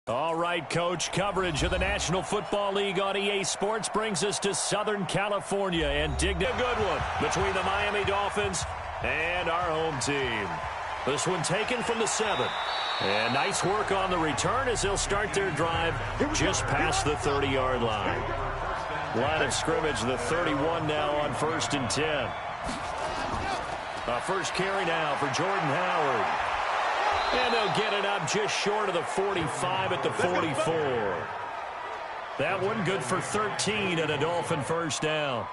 All right, Coach, coverage of the National Football League on EA Sports brings us to Southern California and dig a good one between the Miami Dolphins and our home team. This one taken from the 7. And nice work on the return as they'll start their drive just past the 30-yard line. Line of scrimmage, the 31 now on 1st and 10. First carry now for Jordan Howard. And they'll get it up just short of the 45 at the 44. That one good for 13 and a Dolphin first down.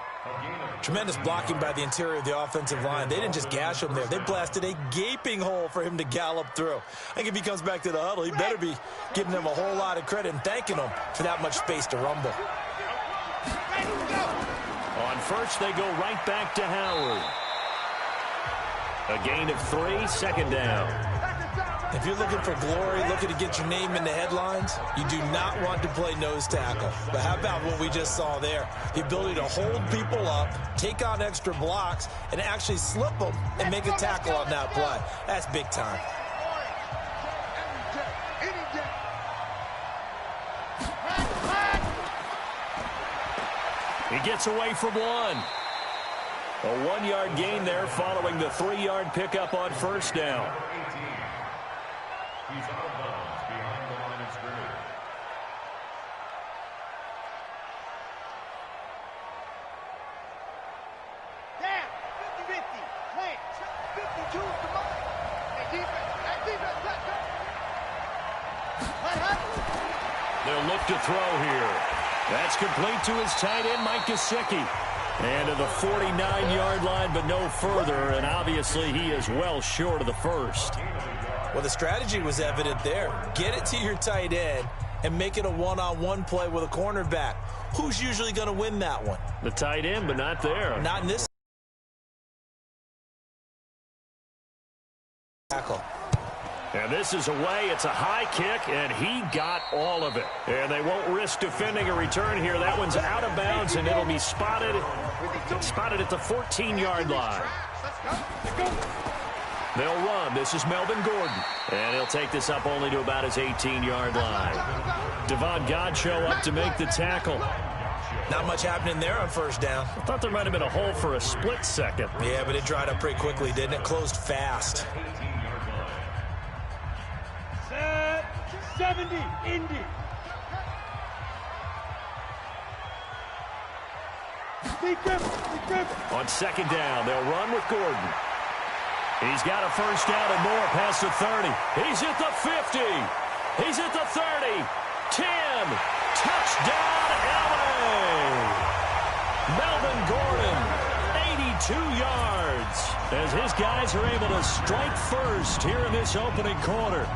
Tremendous blocking by the interior of the offensive line. They didn't just gash him there. They blasted a gaping hole for him to gallop through. I think if he comes back to the huddle, he better be giving them a whole lot of credit and thanking them for that much space to rumble. On first, they go right back to Howard. A gain of 3, second down. If you're looking for glory, looking to get your name in the headlines, you do not want to play nose tackle. But how about what we just saw there? The ability to hold people up, take on extra blocks, and actually slip them and make a tackle on that play. That's big time. He gets away from one. A 1-yard gain there following the 3-yard pickup on first down. He's out of bounds behind the line of scrimmage. Down, 50-50, plant, 52 to mine. Hey, defense, let's go. They'll look to throw here. That's complete to his tight end, Mike Gesicki. And to the 49-yard line, but no further, and obviously he is well short of the first. Well, the strategy was evident there. Get it to your tight end and make it a one-on-one play with a cornerback. Who's usually going to win that one? The tight end, but not there. Not in this tackle. And this is away. It's a high kick, and he got all of it. And they won't risk defending a return here. That one's out of bounds, and it'll be spotted at the 14-yard line. They'll run. This is Melvin Gordon. And he'll take this up only to about his 18-yard line. Devon Godchaux up to make the tackle. Not much happening there on first down. I thought there might have been a hole for a split second. Yeah, but it dried up pretty quickly, didn't it? Closed fast. 70, Indy. On second down, they'll run with Gordon. He's got a first down and more past the 30. He's at the 50. He's at the 30. 10. Touchdown, LA. Melvin Gordon, 82 yards. As his guys are able to strike first here in this opening quarter.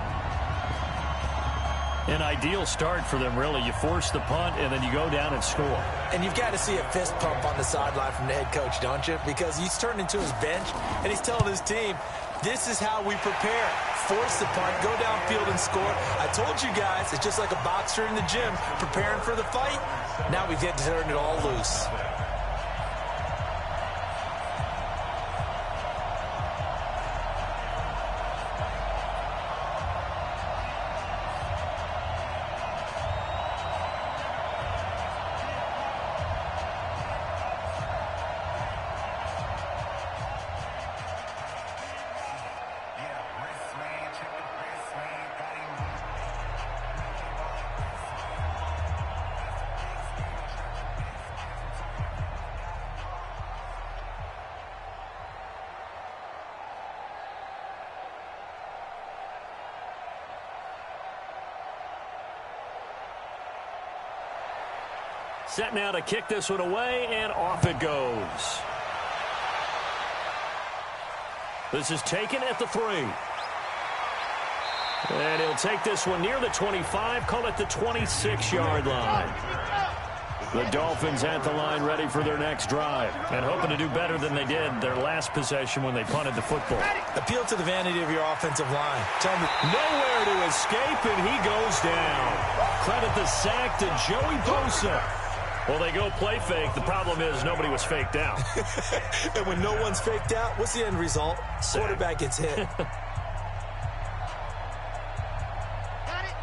An ideal start for them, really. You force the punt, and then you go down and score. And you've got to see a fist pump on the sideline from the head coach, don't you? Because he's turned into his bench, and he's telling his team, this is how we prepare. Force the punt, go downfield and score. I told you guys, it's just like a boxer in the gym preparing for the fight. Now we get to turn it all loose. Set now to kick this one away, and off it goes. This is taken at the 3. And he'll take this one near the 25, call it the 26-yard line. The Dolphins at the line ready for their next drive and hoping to do better than they did their last possession when they punted the football. Appeal to the vanity of your offensive line. Tell me. Nowhere to escape, and he goes down. Credit the sack to Joey Bosa. Well, they go play fake. The problem is nobody was faked out. And when no one's faked out, what's the end result? Sack. Quarterback gets hit.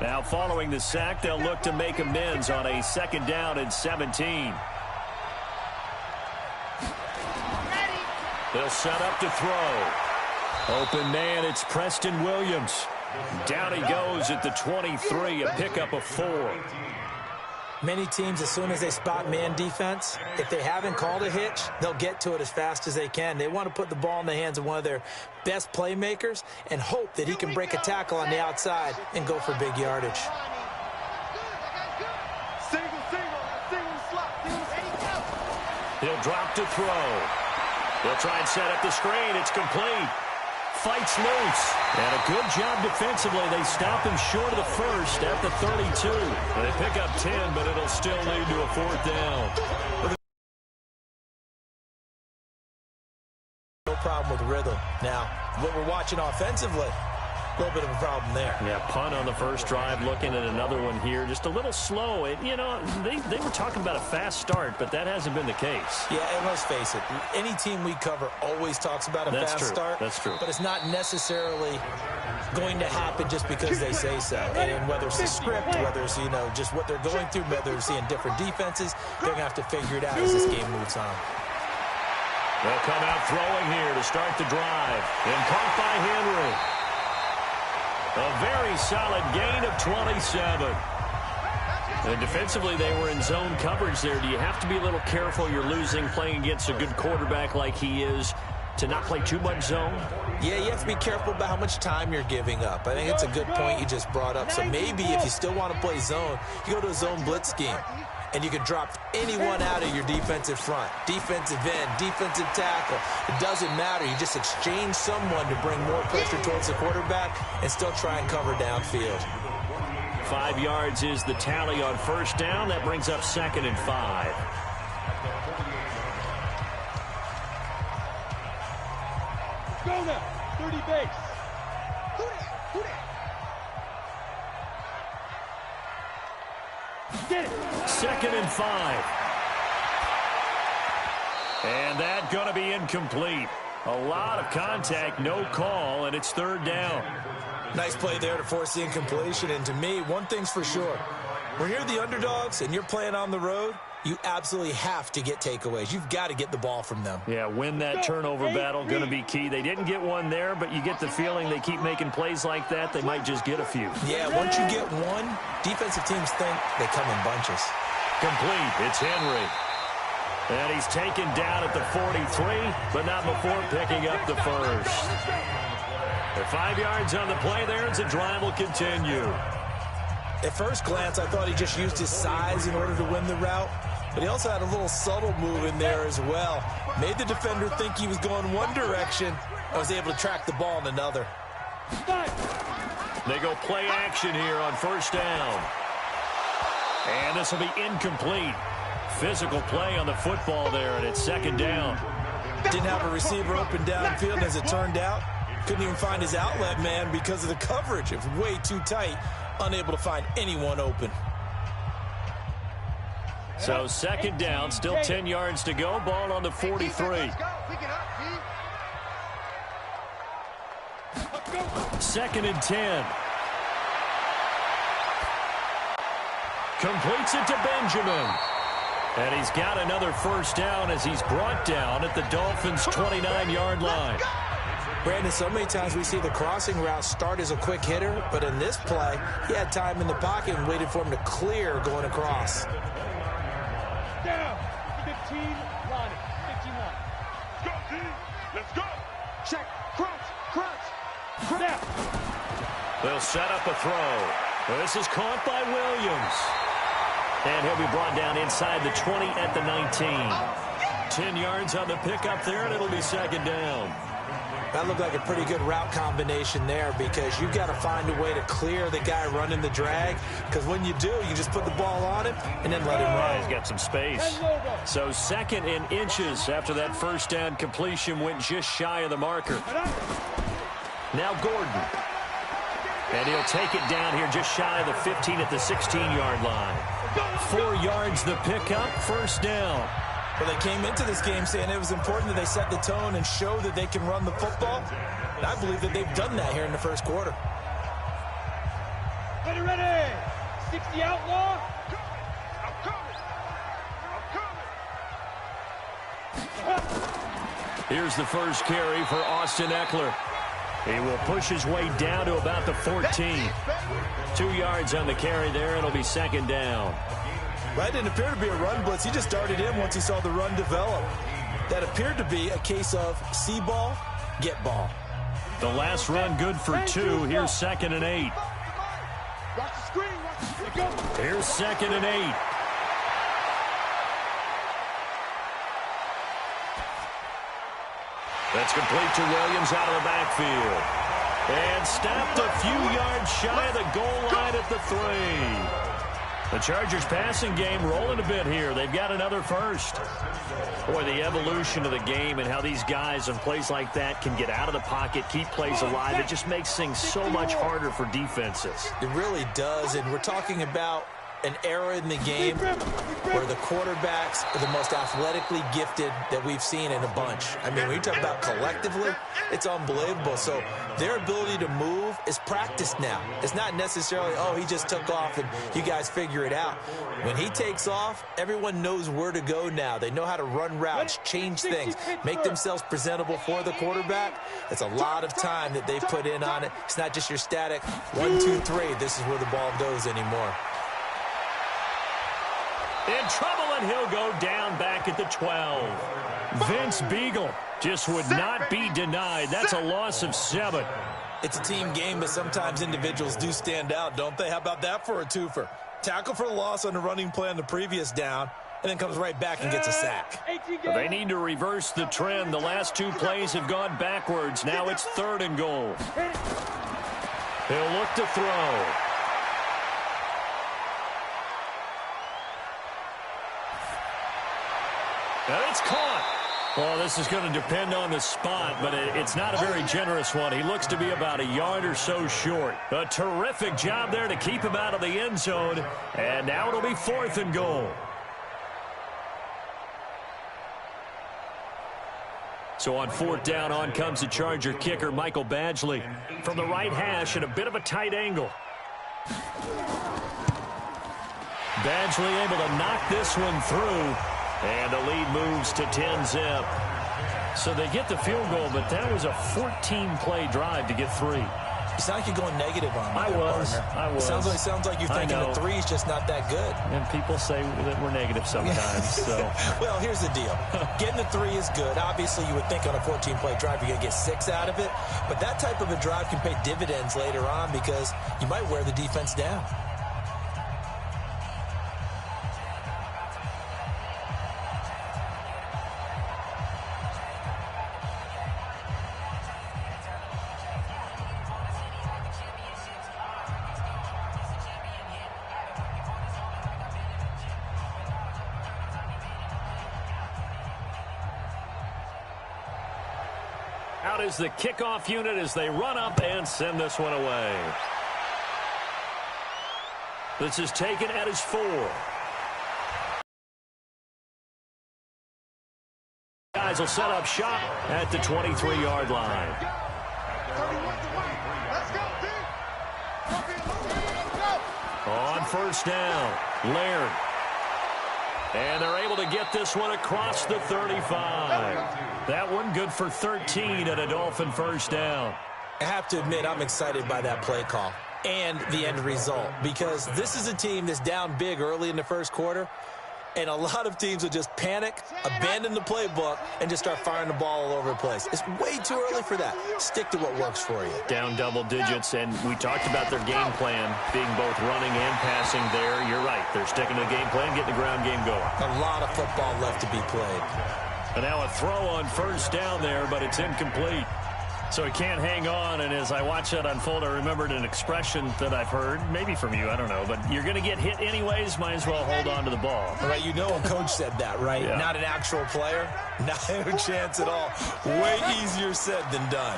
Now, following the sack, they'll look to make amends on a 2nd down and 17. They'll set up to throw. Open man, it's Preston Williams. Down he goes at the 23, a pickup of 4. Many teams, as soon as they spot man defense, if they haven't called a hitch, they'll get to it as fast as they can. They want to put the ball in the hands of one of their best playmakers and hope that he can break a tackle on the outside and go for big yardage. He'll drop to throw. They'll try and set up the screen. It's complete. Fights loose. And a good job defensively. They stop him short of the first at the 32. They pick up 10, but it'll still lead to a 4th down. No problem with rhythm. Now, what we're watching offensively, a little bit of a problem there. Yeah, punt on the first drive, looking at another one here. Just a little slow. You know, they were talking about a fast start, but that hasn't been the case. Yeah, and let's face it, any team we cover always talks about a fast start. That's true. But it's not necessarily going to happen just because they say so. And whether it's the script, whether it's, you know, just what they're going through, whether they're seeing different defenses, they're going to have to figure it out as this game moves on. They'll come out throwing here to start the drive. And caught by Henry. A very solid gain of 27. And defensively, they were in zone coverage there. Do you have to be a little careful? You're losing playing against a good quarterback like he is to not play too much zone? Yeah, you have to be careful about how much time you're giving up. I think it's a good point you just brought up. So maybe if you still want to play zone, you go to a zone blitz scheme. And you can drop anyone out of your defensive front, defensive end, defensive tackle. It doesn't matter. You just exchange someone to bring more pressure towards the quarterback and still try and cover downfield. 5 yards is the tally on first down. That brings up 2nd and 5. Go now, 30 base. Get it. 2nd and 5. And that going to be incomplete. A lot of contact, no call, and it's 3rd down. Nice play there to force the incompletion. And to me, one thing's for sure. When you're the underdogs and you're playing on the road, you absolutely have to get takeaways. You've got to get the ball from them. Yeah, win that turnover battle, going to be key. They didn't get one there, but you get the feeling they keep making plays like that, they might just get a few. Yeah, once you get one, defensive teams think they come in bunches. Complete. It's Henry. And he's taken down at the 43, but not before picking up the first. They're 5 yards on the play there as the drive will continue. At first glance, I thought he just used his size in order to win the route, but he also had a little subtle move in there as well. Made the defender think he was going one direction and was able to track the ball in another. They go play action here on first down. And this will be incomplete. Physical play on the football there, and it's 2nd down. Didn't have a receiver open downfield, as it turned out. Couldn't even find his outlet man because of the coverage. It was way too tight. Unable to find anyone open. So 2nd down, still 10 yards to go. Ball on the 43. 2nd and 10. Completes it to Benjamin. And he's got another first down as he's brought down at the Dolphins' 29-yard line. Brandon, so many times we see the crossing route start as a quick hitter, but in this play, he had time in the pocket and waited for him to clear going across. Down. 15 line. 15 line. Let's go, team. Let's go. Check. Crunch. Now. They'll set up a throw. This is caught by Williams. And he'll be brought down inside the 20 at the 19. 10 yards on the pickup there, and it'll be 2nd down. That looked like a pretty good route combination there because you've got to find a way to clear the guy running the drag, because when you do, you just put the ball on him and then let him run. He's got some space. So 2nd and inches after that first down completion went just shy of the marker. Now Gordon. And he'll take it down here just shy of the 15 at the 16-yard line. 4 yards the pickup, first down. Well, they came into this game saying it was important that they set the tone and show that they can run the football. And I believe that they've done that here in the first quarter. Ready. 60 outlaw. Here's the first carry for Austin Eckler. He will push his way down to about the 14. 2 yards on the carry there. It'll be 2nd down. That didn't appear to be a run blitz. He just started in once he saw the run develop. That appeared to be a case of see ball, get ball. The last run good for 2. Here's 2nd and 8. Watch the screen. Here's 2nd and 8. That's complete to Williams out of the backfield. And stopped a few yards shy of the goal line at the 3. The Chargers passing game rolling a bit here. They've got another first. Boy, the evolution of the game and how these guys in plays like that can get out of the pocket, keep plays alive, it just makes things so much harder for defenses. It really does, and we're talking about an era in the game where the quarterbacks are the most athletically gifted that we've seen in a bunch. I mean, when you talk about collectively, it's unbelievable. So their ability to move is practiced now. It's not necessarily, oh, he just took off and you guys figure it out. When he takes off, everyone knows where to go now. They know how to run routes, change things, make themselves presentable for the quarterback. It's a lot of time that they put in on it. It's not just your static 1, 2, 3. This is where the ball goes anymore. In trouble, and he'll go down back at the 12. Vince Beagle just would not be denied. That's a loss of 7. It's a team game, but sometimes individuals do stand out, don't they? How about that for a twofer? Tackle for loss on the running play on the previous down, and then comes right back and gets a sack. They need to reverse the trend. The last 2 plays have gone backwards. Now it's 3rd and goal. He'll look to throw. Now it's caught. Well, this is going to depend on the spot, but it's not a very generous one. He looks to be about a yard or so short. A terrific job there to keep him out of the end zone. And now it'll be 4th and goal. So on 4th down, on comes the Charger kicker, Michael Badgley, from the right hash at a bit of a tight angle. Badgley able to knock this one through. And the lead moves to 10-zip. So they get the field goal, but that was a 14-play drive to get 3. You sound like you're going negative on me. I was. It sounds like you're thinking the 3 is just not that good. And people say that we're negative sometimes. So. Well, here's the deal. Getting the 3 is good. Obviously, you would think on a 14-play drive you're going to get 6 out of it. But that type of a drive can pay dividends later on because you might wear the defense down. Out is the kickoff unit as they run up and send this one away. This is taken at his 4. Guys will set up shop at the 23-yard line. On 1st down, Laird. And they're able to get this one across the 35. That one good for 13 at a Dolphin 1st down. I have to admit, I'm excited by that play call and the end result because this is a team that's down big early in the first quarter, and a lot of teams will just panic, abandon the playbook, and just start firing the ball all over the place. It's way too early for that. Stick to what works for you. Down double digits, and we talked about their game plan being both running and passing there. You're right. They're sticking to the game plan, getting the ground game going. A lot of football left to be played. And now a throw on 1st down there, but it's incomplete. So he can't hang on, and as I watch that unfold, I remembered an expression that I've heard, maybe from you, I don't know, but you're going to get hit anyways, might as well hold on to the ball. Right, you know a coach said that, right? Yeah. Not an actual player. Not a chance at all. Way easier said than done.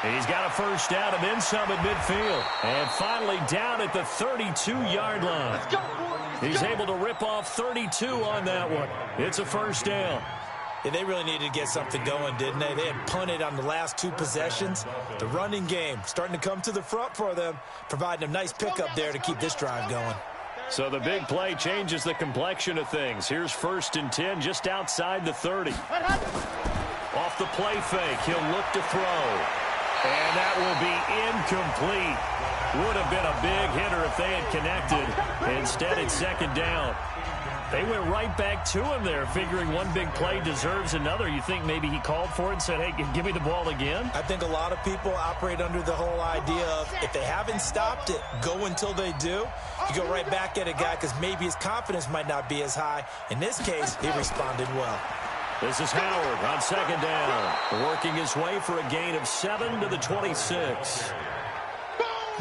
He's got a first down and then some at midfield. And finally down at the 32-yard line. Let's go, boys. He's able to rip off 32 on that one. It's a first down. Yeah, they really needed to get something going, didn't they? They had punted on the last 2 possessions. The running game starting to come to the front for them, providing a nice pickup there to keep this drive going. So the big play changes the complexion of things. Here's 1st and 10 just outside the 30. Off the play fake, he'll look to throw. And that will be incomplete. Would have been a big hitter if they had connected. Instead, it's 2nd down. They went right back to him there, figuring one big play deserves another. You think maybe he called for it and said, hey, give me the ball again? I think a lot of people operate under the whole idea of if they haven't stopped it, go until they do. You go right back at a guy because maybe his confidence might not be as high. In this case, he responded well. This is Howard on 2nd down, working his way for a gain of 7 to the 26.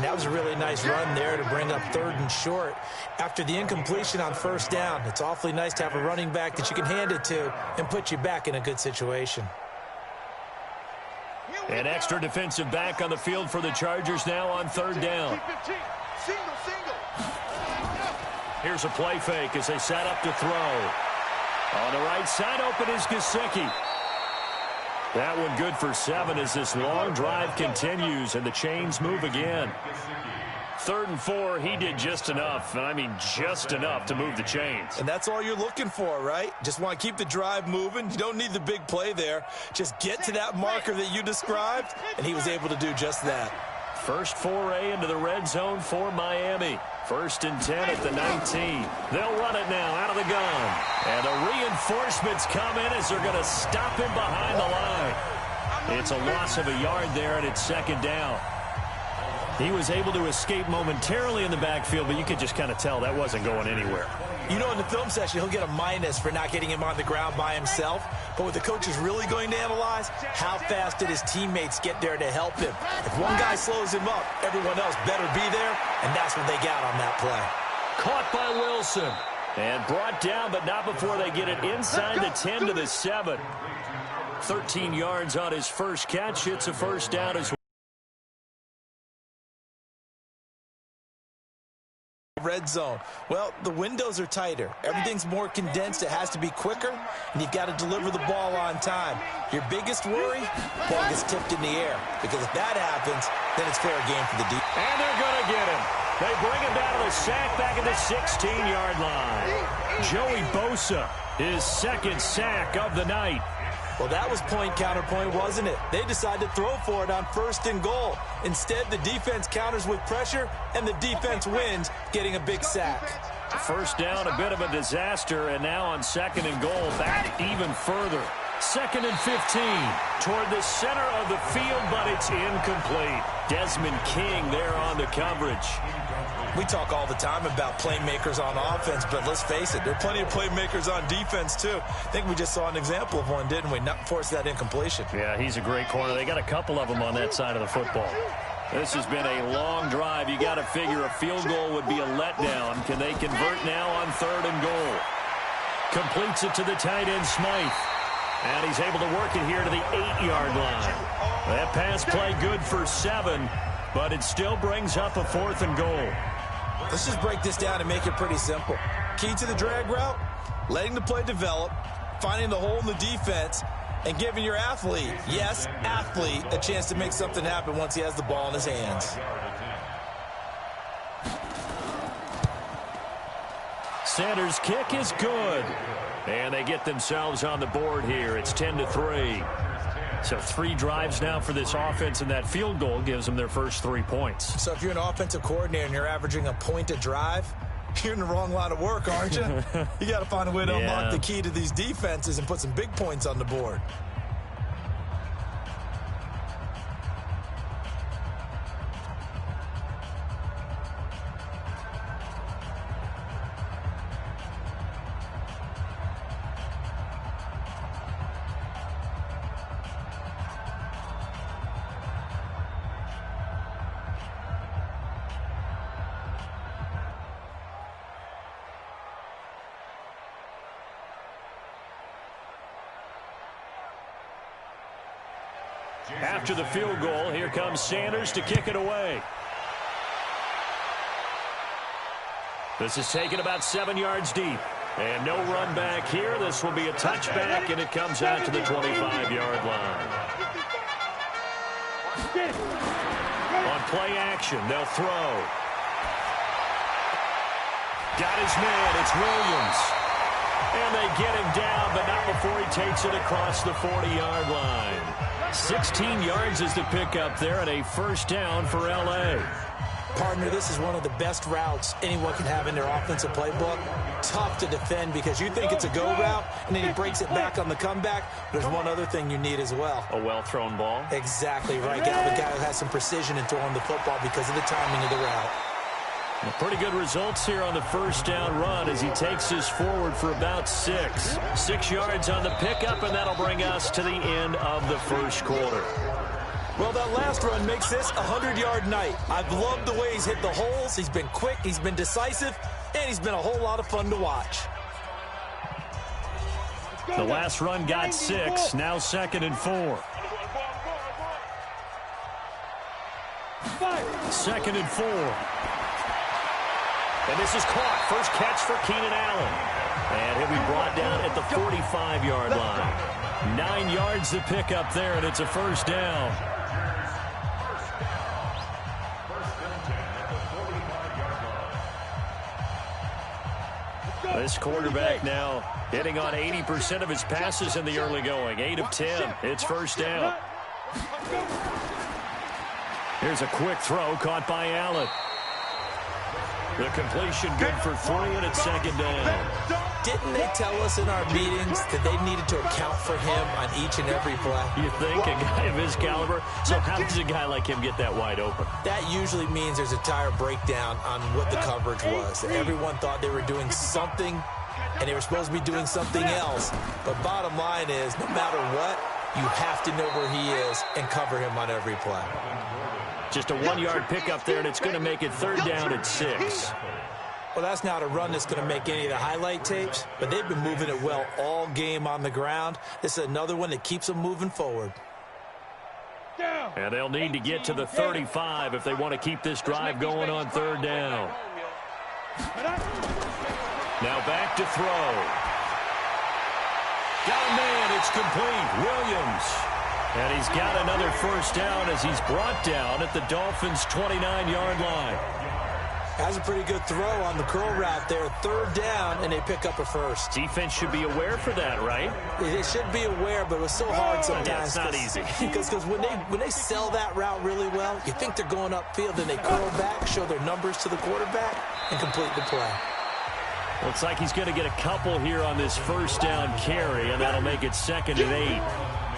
That was a really nice run there to bring up 3rd and short. After the incompletion on 1st down, it's awfully nice to have a running back that you can hand it to and put you back in a good situation. An extra defensive back on the field for the Chargers now on 3rd down. Single. Here's a play fake as they set up to throw. On the right side, open is Gesicki. That one good for 7 as this long drive continues and the chains move again. 3rd and 4, he did just enough, and I mean just enough to move the chains. And that's all you're looking for, right? Just want to keep the drive moving. You don't need the big play there. Just get to that marker that you described, and he was able to do just that. First foray into the red zone for Miami. 1st and 10 at the 19. They'll run it now out of the gun. And the reinforcements come in as they're going to stop him behind the line. It's a loss of a yard there, and it's 2nd down. He was able to escape momentarily in the backfield, but you could just kind of tell that wasn't going anywhere. You know, in the film session, he'll get a minus for not getting him on the ground by himself. But what the coach is really going to analyze, how fast did his teammates get there to help him? If one guy slows him up, everyone else better be there, and that's what they got on that play. Caught by Wilson. And brought down, but not before they get it inside the 10 to the 7. 13 yards on his first catch. It's a first down as well. Red zone. Well, the windows are tighter. Everything's more condensed. It has to be quicker, and you've got to deliver the ball on time. Your biggest worry, ball gets tipped in the air, because if that happens, then it's fair game for the defense. And they're going to get him. They bring him down to the sack back at the 16-yard line. Joey Bosa, his 2nd sack of the night. Well, that was point counterpoint, wasn't it? They decided to throw for it on 1st and goal. Instead, the defense counters with pressure, and the defense wins, getting a big sack. First down, a bit of a disaster, and now on 2nd and goal, back even further. 2nd and 15 toward the center of the field, but it's incomplete. Desmond King there on the coverage. We talk all the time about playmakers on offense, but let's face it, there are plenty of playmakers on defense, too. I think we just saw an example of one, didn't we? Not force that incompletion. Yeah, he's a great corner. They got a couple of them on that side of the football. This has been a long drive. You got to figure a field goal would be a letdown. Can they convert now on 3rd and goal? Completes it to the tight end, Smythe. And he's able to work it here to the 8-yard line. That pass play good for 7, but it still brings up a 4th and goal. Let's just break this down and make it pretty simple. Key to the drag route, letting the play develop, finding the hole in the defense, and giving your athlete, yes, athlete, a chance to make something happen once he has the ball in his hands. Sanders' kick is good. And they get themselves on the board here. It's 10-3. So 3 drives now for this offense, and that field goal gives them their first 3 points. So if you're an offensive coordinator and you're averaging a point a drive, you're in the wrong line of work, aren't you? You got to find a way to unlock the key to these defenses and put some big points on the board. After the field goal, here comes Sanders to kick it away. This is taken about 7 yards deep. And no run back here. This will be a touchback, and it comes out to the 25-yard line. On play action, they'll throw. Got his man. It's Williams. And they get him down, but not before he takes it across the 40-yard line. 16 yards is the pickup there, and a first down for L.A. Partner, this is one of the best routes anyone can have in their offensive playbook. Tough to defend because you think it's a go route, and then he breaks it back on the comeback. There's one other thing you need as well. A well-thrown ball? Exactly right. Got the guy who has some precision in throwing the football because of the timing of the route. Pretty good results here on the first down run as he takes us forward for about 6. 6 yards on the pickup, and that'll bring us to the end of the first quarter. Well, that last run makes this a 100-yard night. I've loved the way he's hit the holes. He's been quick, he's been decisive, and he's been a whole lot of fun to watch. The last run got 6, now 2nd and 4. 2nd and 4. And this is caught. First catch for Keenan Allen. And he'll be brought down at the 45-yard line. 9 yards to pick up there, and it's a first down. This quarterback now hitting on 80% of his passes in the early going. 8 of 10. It's first down. Here's a quick throw caught by Allen. The completion good for 3, and it's 2nd down. Didn't they tell us in our meetings that they needed to account for him on each and every play? You think? A guy of his caliber? So how does a guy like him get that wide open? That usually means there's a tire breakdown on what the coverage was. Everyone thought they were doing something, and they were supposed to be doing something else. But bottom line is, no matter what, you have to know where he is and cover him on every play. Just a 1-yard pickup there, and it's going to make it 3rd down at 6. Well, that's not a run that's going to make any of the highlight tapes, but they've been moving it well all game on the ground. This is another one that keeps them moving forward. And they'll need to get to the 35 if they want to keep this drive going on 3rd down. Now back to throw. Got a man. It's complete. Williams. And he's got another first down as he's brought down at the Dolphins' 29-yard line. That's a pretty good throw on the curl route there. 3rd down, and they pick up a first. Defense should be aware for that, right? They should be aware, but it was so hard sometimes. Yeah, it's not easy. Because when they sell that route really well, you think they're going upfield, and they curl back, show their numbers to the quarterback, and complete the play. Looks like he's going to get a couple here on this first down carry, and that'll make it 2nd and 8.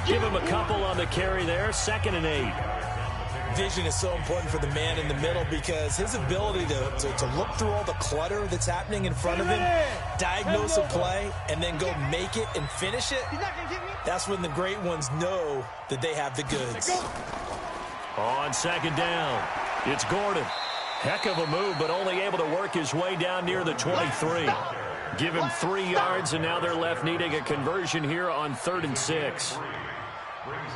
Give him a couple on the carry there, 2nd and 8. Vision is so important for the man in the middle because his ability to look through all the clutter that's happening in front of him, diagnose a play, and then go make it and finish it, that's when the great ones know that they have the goods. On 2nd down, it's Gordon. Heck of a move, but only able to work his way down near the 23. Give him 3 yards, and now they're left needing a conversion here on 3rd and 6.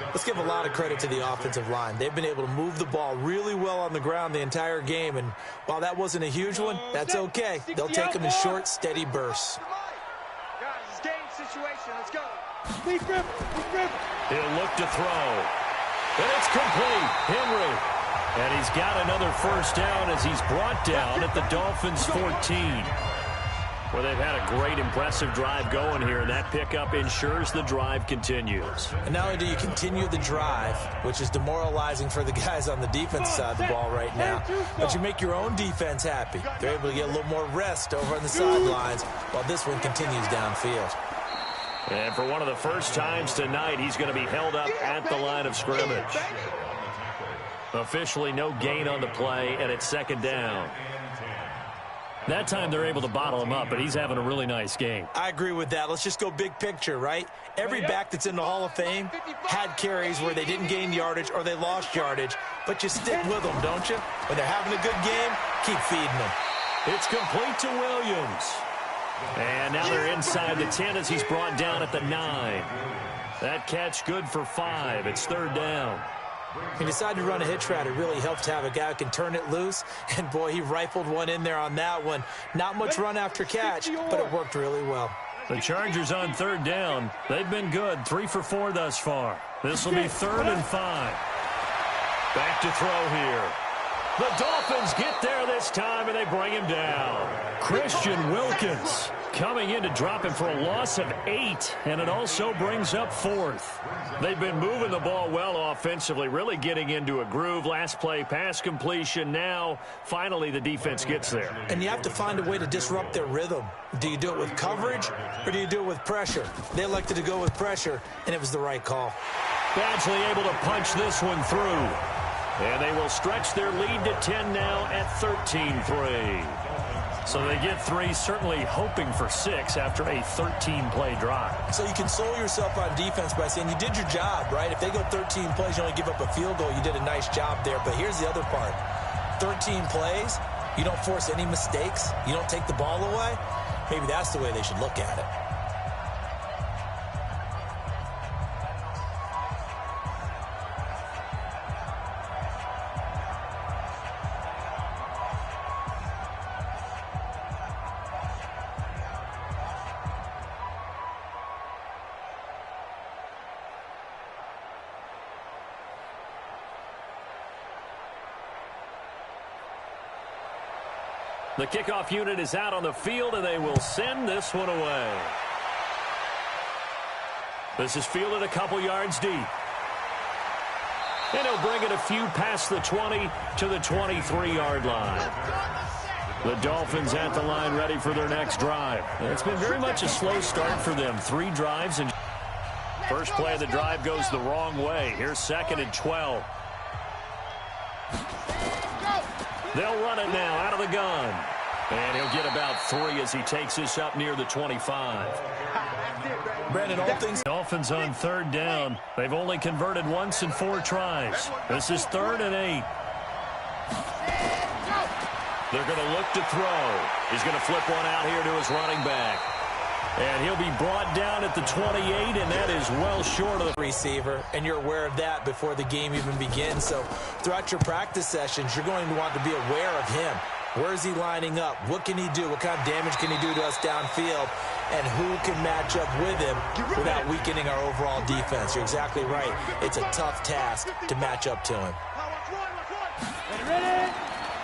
Let's give a lot of credit to the offensive line. They've been able to move the ball really well on the ground the entire game, and while that wasn't a huge one, that's okay. They'll take them in short, steady bursts. Guys, it's game situation. Let's go. He'll look to throw. And it's complete. Henry. And he's got another first down as he's brought down at the Dolphins' 14. Well, they've had a great, impressive drive going here, and that pickup ensures the drive continues. And not only do you continue the drive, which is demoralizing for the guys on the defense side of the ball right now, but you make your own defense happy. They're able to get a little more rest over on the sidelines while this one continues downfield. And for one of the first times tonight, he's going to be held up at the line of scrimmage. Officially no gain on the play, and it's 2nd down. That time they're able to bottle him up, but he's having a really nice game. I agree with that. Let's just go big picture, right? Every back that's in the Hall of Fame had carries where they didn't gain yardage or they lost yardage, but you stick with them, don't you? When they're having a good game, keep feeding them. It's complete to Williams. And now they're inside the 10 as he's brought down at the 9. That catch good for 5. It's 3rd down. He decided to run a hitch route. It really helped to have a guy who can turn it loose. And, boy, he rifled one in there on that one. Not much run after catch, but it worked really well. The Chargers on 3rd down. They've been good. 3 for 4 thus far. This will be 3rd and 5. Back to throw here. The Dolphins get there this time, and they bring him down. Christian Wilkins coming in to drop him for a loss of 8, and it also brings up 4th. They've been moving the ball well offensively, really getting into a groove. Last play, pass completion. Now, finally, the defense gets there. And you have to find a way to disrupt their rhythm. Do you do it with coverage, or do you do it with pressure? They elected to go with pressure, and it was the right call. Badgley able to punch this one through. And they will stretch their lead to 10 now at 13-3. So they get 3, certainly hoping for 6 after a 13-play drive. So you console yourself on defense by saying you did your job, right? If they go 13 plays, you only give up a field goal, you did a nice job there. But here's the other part. 13 plays, you don't force any mistakes, you don't take the ball away. Maybe that's the way they should look at it. The kickoff unit is out on the field, and they will send this one away. This is fielded a couple yards deep. And he'll bring it a few past the 20 to the 23-yard line. The Dolphins at the line ready for their next drive. It's been very much a slow start for them. 3 drives, and first play of the drive goes the wrong way. Here's 2nd and 12. They'll run it now out of the gun. And he'll get about 3 as he takes this up near the 25. Brandon, all things. Dolphins on 3rd down. They've only converted once in 4 tries. This is 3rd and 8. They're going to look to throw. He's going to flip one out here to his running back. And he'll be brought down at the 28, and that is well short of the receiver, and you're aware of that before the game even begins. So throughout your practice sessions, you're going to want to be aware of him. Where is he lining up? What can he do? What kind of damage can he do to us downfield? And who can match up with him without weakening our overall defense? You're exactly right. It's a tough task to match up to him.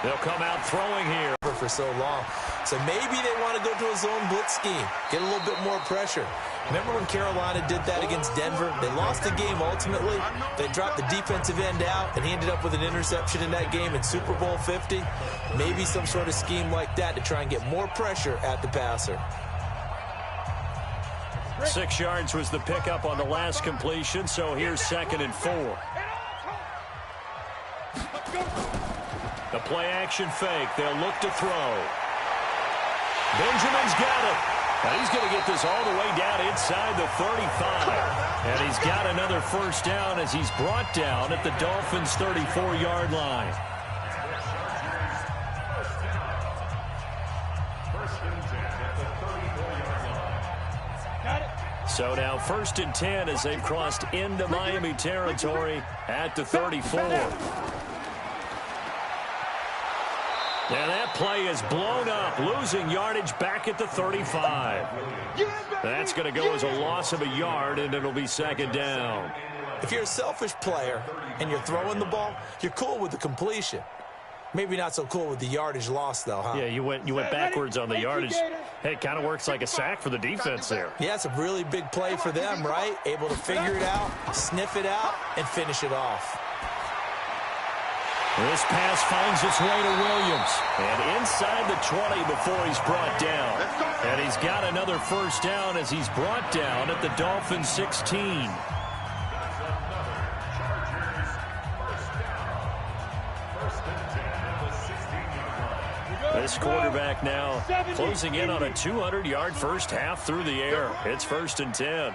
They'll come out throwing here. For so long. So maybe they want to go to a zone blitz scheme, get a little bit more pressure. Remember when Carolina did that against Denver? They lost the game ultimately. They dropped the defensive end out, and he ended up with an interception in that game in Super Bowl 50. Maybe some sort of scheme like that to try and get more pressure at the passer. 6 yards was the pickup on the last completion, so here's 2nd and 4. The play-action fake. They'll look to throw. Benjamin's got it. And he's going to get this all the way down inside the 35. And he's got another first down as he's brought down at the Dolphins' 34-yard line. So now 1st and 10 as they've crossed into Miami territory at the 34. And that play is blown up, losing yardage back at the 35. That's going to go as a loss of a yard, and it'll be 2nd down. If you're a selfish player and you're throwing the ball, you're cool with the completion. Maybe not so cool with the yardage loss, though, huh? Yeah, you went backwards on the yardage. Hey, it kind of works like a sack for the defense there. Yeah, it's a really big play for them, right? Able to figure it out, sniff it out, and finish it off. This pass finds its way to Williams. And inside the 20 before he's brought down. And he's got another first down as he's brought down at the Dolphins' 16. This quarterback now closing in on a 200-yard first half through the air. It's 1st and 10.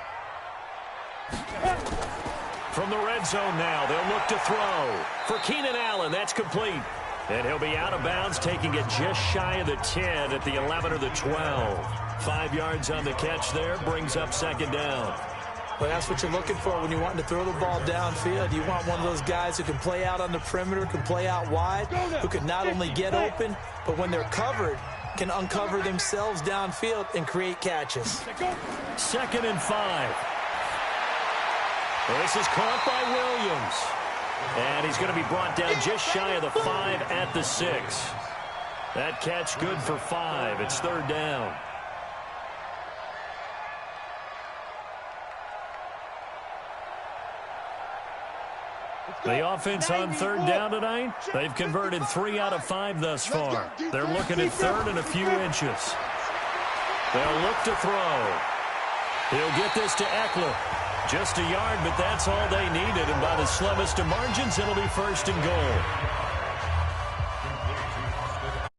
From the red zone now, they'll look to throw. For Keenan Allen, that's complete. And he'll be out of bounds, taking it just shy of the 10 at the 11 or the 12. 5 yards on the catch there, brings up 2nd down. Well, that's what you're looking for when you want to throw the ball downfield. You want one of those guys who can play out on the perimeter, can play out wide, who can not only get open, but when they're covered, can uncover themselves downfield and create catches. 2nd and 5. This is caught by Williams. And he's going to be brought down just shy of the 5 at the 6. That catch good for 5. It's 3rd down. The offense on 3rd down tonight, they've converted 3 out of 5 thus far. They're looking at 3rd and a few inches. They'll look to throw. He'll get this to Eckler. Just a yard, but that's all they needed. And by the slimmest of margins, it'll be 1st and goal.